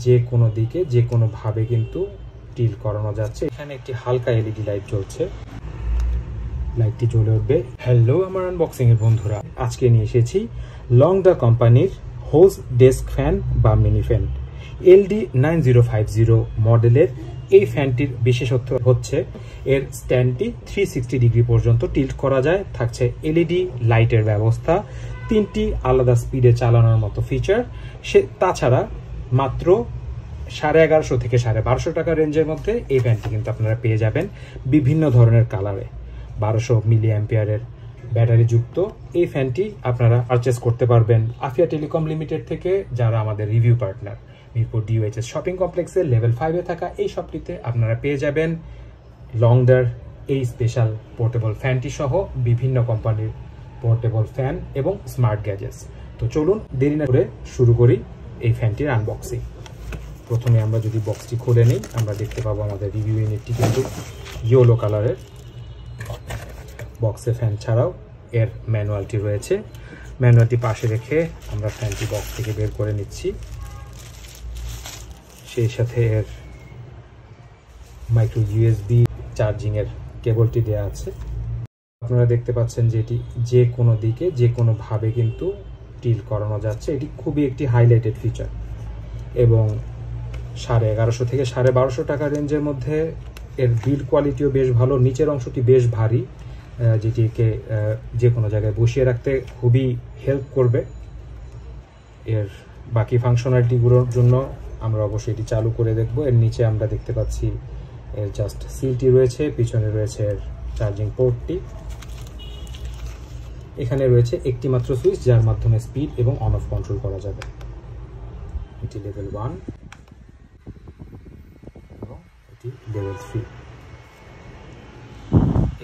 যে কোনো দিকে যে কোনো ভাবে কিন্তু টিল করানো যাচ্ছে। এখানে একটি হালকা এলইডি লাইট জ্বলছে, লাইটটি জ্বলে উঠবে। হ্যালো আমার আনবক্সিং এর বন্ধুরা, আজকে নিয়ে এসেছি লংডা কোম্পানির হোজ ডেস্ক ফ্যান বা মিনি ফ্যান LD9050 মডেলের। এই ফ্যানটির বিশেষত্ব হচ্ছে এর স্ট্যান্ডটি 360 ডিগ্রি পর্যন্ত টিল্ট করা যায়, থাকছে এলইডি লাইটের ব্যবস্থা, 3টি আলাদা স্পিডে চালানোর মতো ফিচার। তাছাড়া মাত্র 1150 থেকে 1250 টাকা রেঞ্জের মধ্যে এই ফ্যানটি কিন্তু আপনারা পেয়ে যাবেন বিভিন্ন ধরনের কালারে। 1200 মিলি অ্যাম্পিয়ারের ব্যাটারি যুক্ত এই ফ্যানটি আপনারা পারচেস করতে পারবেন আফিয়া টেলিকম লিমিটেড থেকে, যারা আমাদের review partner. Mirpur DOHS shopping কমপ্লেক্সের লেভেল 5-এ থাকা এই শপটিতে আপনারা পেয়ে যাবেন লংডার এই স্পেশাল পোর্টেবল ফ্যানটি সহ বিভিন্ন কোম্পানির পোর্টেবল ফ্যান এবং স্মার্ট গ্যাজেটস। তো চলুন দেরি না করে শুরু করি এই ফ্যানটির আনবক্সিং। প্রথমে আমরা যদি বক্সটি খুলে নিই, আমরা দেখতে পাবো আমাদের রিভিউ ইউনিটটি কিন্তু ইয়েলো কালারের। বক্সে ফ্যান ছাড়াও এর ম্যানুয়ালটি রয়েছে। ম্যানুয়ালটি পাশে রেখে আমরা ফ্যানটি বক্স থেকে বের করে নিচ্ছি। সেই সাথে এর মাইক্রো USB চার্জিংয়ের কেবলটি দেওয়া আছে। আপনারা দেখতে পাচ্ছেন যে এটি যে কোনো দিকে যে কোনো ভাবে কিন্তু টিল করানো যাচ্ছে। এটি খুবই একটি হাইলাইটেড ফিচার এবং 1150 থেকে 1250 টাকা রেঞ্জের মধ্যে এর বিল্ড কোয়ালিটিও বেশ ভালো। নিচের অংশটি বেশ ভারী, যেটিকে যে কোনো জায়গায় বসিয়ে রাখতে খুবই হেল্প করবে। এর বাকি ফাংশনালিটিগুলোর জন্য আমরা অবশ্যই এটি চালু করে দেখব। এর নিচে আমরা দেখতে পাচ্ছি এর জাস্ট সিলটি রয়েছে, পিছনে রয়েছে এর চার্জিং পোর্টটি। এখানে রয়েছে একটি মাত্র সুইচ, যার মাধ্যমে স্পিড এবং অন অফ কন্ট্রোল করা যাবে। এটি লেভেল 1 এবং এটি লেভেল 3।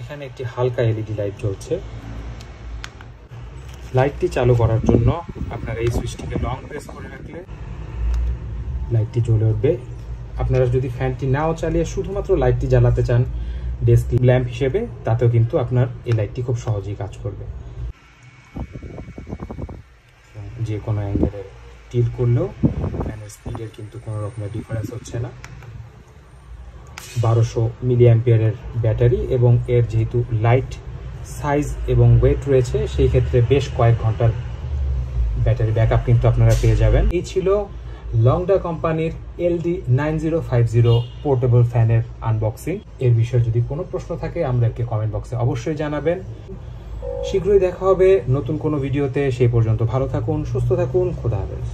এখানে একটি হালকা এলইডি লাইট জ্বলছে। লাইটটি চালু করার জন্য আপনারা এই সুইচটিকে লং প্রেস করে রাখলে লাইটটি জ্বলে উঠবে। আপনারা যদি ফ্যানটি নাও চালিয়ে শুধুমাত্র লাইটটি জ্বালাতে চান ডেস্ক ল্যাম্প হিসেবে, তাতেও কিন্তু আপনার এই লাইটটি খুব সহজেই কাজ করবে। যে কোনো অ্যাঙ্গেলে টিল্ট করলেও ফ্যানের স্পিডের কিন্তু কোনো রকমের ডিফারেন্স হচ্ছে না। 1200 মিলি অ্যাম্পিয়ারের ব্যাটারি এবং এর যেহেতু লাইট সাইজ এবং ওয়েট রয়েছে, সেই ক্ষেত্রে বেশ কয়েক ঘন্টার ব্যাটারি ব্যাকআপ কিন্তু আপনারা পেয়ে যাবেন। এই ছিল লংডা কোম্পানির LD9050 পোর্টেবল ফ্যানের আনবক্সিং। এর বিষয়ে যদি কোনো প্রশ্ন থাকে আমাদেরকে কমেন্ট বক্সে অবশ্যই জানাবেন। শীঘ্রই দেখা হবে নতুন কোনো ভিডিওতে। সেই পর্যন্ত ভালো থাকুন, সুস্থ থাকুন, খোদা হাফেজ।